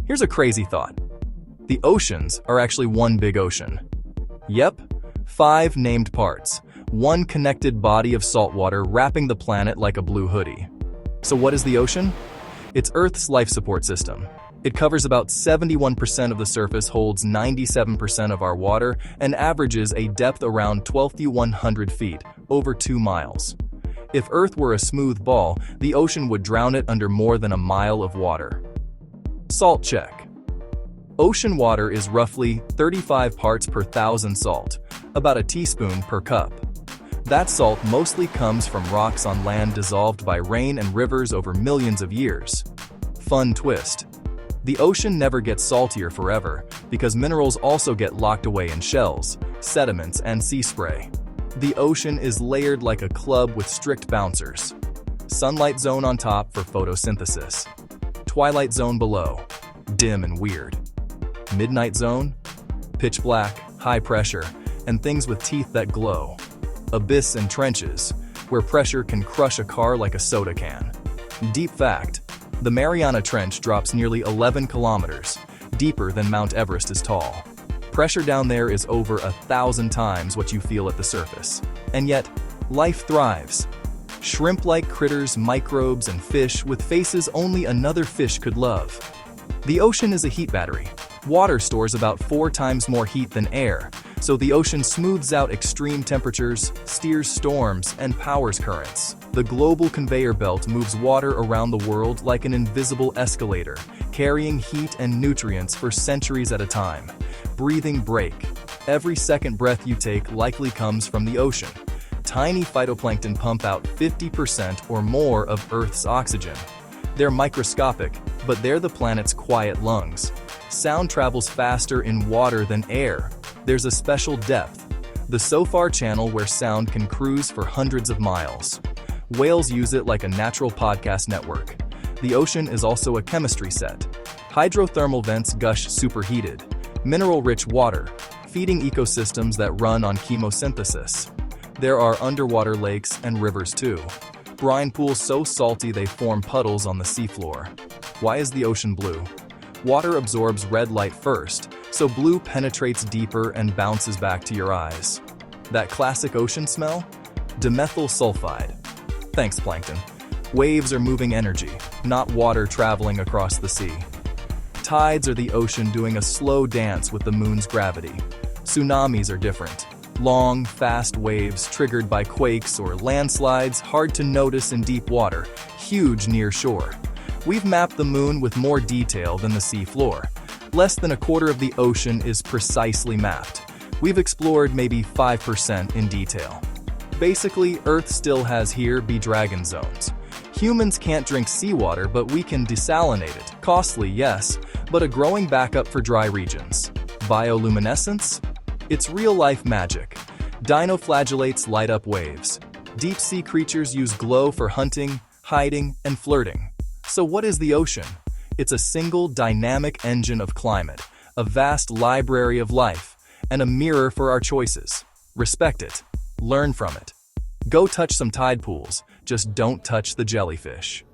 Here's a crazy thought. The oceans are actually one big ocean. Yep, 5 named parts, one connected body of salt water wrapping the planet like a blue hoodie. So what is the ocean? It's Earth's life support system. It covers about 71% of the surface, holds 97% of our water, and averages a depth around 12,100 feet, over 2 miles. If Earth were a smooth ball, the ocean would drown it under more than a mile of water. Salt check. Ocean water is roughly 35 parts per thousand salt, about a teaspoon per cup. That salt mostly comes from rocks on land dissolved by rain and rivers over millions of years. Fun twist. The ocean never gets saltier forever because minerals also get locked away in shells, sediments, and sea spray. The ocean is layered like a club with strict bouncers. Sunlight zone on top for photosynthesis. Twilight zone below, dim and weird. Midnight zone, pitch black, high pressure, and things with teeth that glow. Abyss and trenches, where pressure can crush a car like a soda can. Deep fact, the Mariana Trench drops nearly 11 kilometers, deeper than Mount Everest is tall. Pressure down there is over 1,000 times what you feel at the surface. And yet, life thrives. Shrimp-like critters, microbes, and fish with faces only another fish could love. The ocean is a heat battery. Water stores about 4 times more heat than air, so the ocean smooths out extreme temperatures, steers storms, and powers currents. The global conveyor belt moves water around the world like an invisible escalator, carrying heat and nutrients for centuries at a time. Breathing break. Every second breath you take likely comes from the ocean. Tiny phytoplankton pump out 50% or more of Earth's oxygen. They're microscopic, but they're the planet's quiet lungs. Sound travels faster in water than air. There's a special depth, the SOFAR channel, where sound can cruise for hundreds of miles. Whales use it like a natural podcast network. The ocean is also a chemistry set. Hydrothermal vents gush superheated, mineral-rich water, feeding ecosystems that run on chemosynthesis. There are underwater lakes and rivers too. Brine pools so salty they form puddles on the seafloor. Why is the ocean blue? Water absorbs red light first, so blue penetrates deeper and bounces back to your eyes. That classic ocean smell? Dimethyl sulfide. Thanks, plankton. Waves are moving energy, not water traveling across the sea. Tides are the ocean doing a slow dance with the moon's gravity. Tsunamis are different. Long, fast waves triggered by quakes or landslides, hard to notice in deep water, huge near shore. We've mapped the moon with more detail than the sea floor. Less than a quarter of the ocean is precisely mapped. We've explored maybe 5% in detail. Basically, Earth still has here be dragon zones. Humans can't drink seawater, but we can desalinate it. Costly, yes, but a growing backup for dry regions. Bioluminescence? It's real-life magic. Dinoflagellates light up waves. Deep-sea creatures use glow for hunting, hiding, and flirting. So what is the ocean? It's a single dynamic engine of climate, a vast library of life, and a mirror for our choices. Respect it. Learn from it. Go touch some tide pools, just don't touch the jellyfish.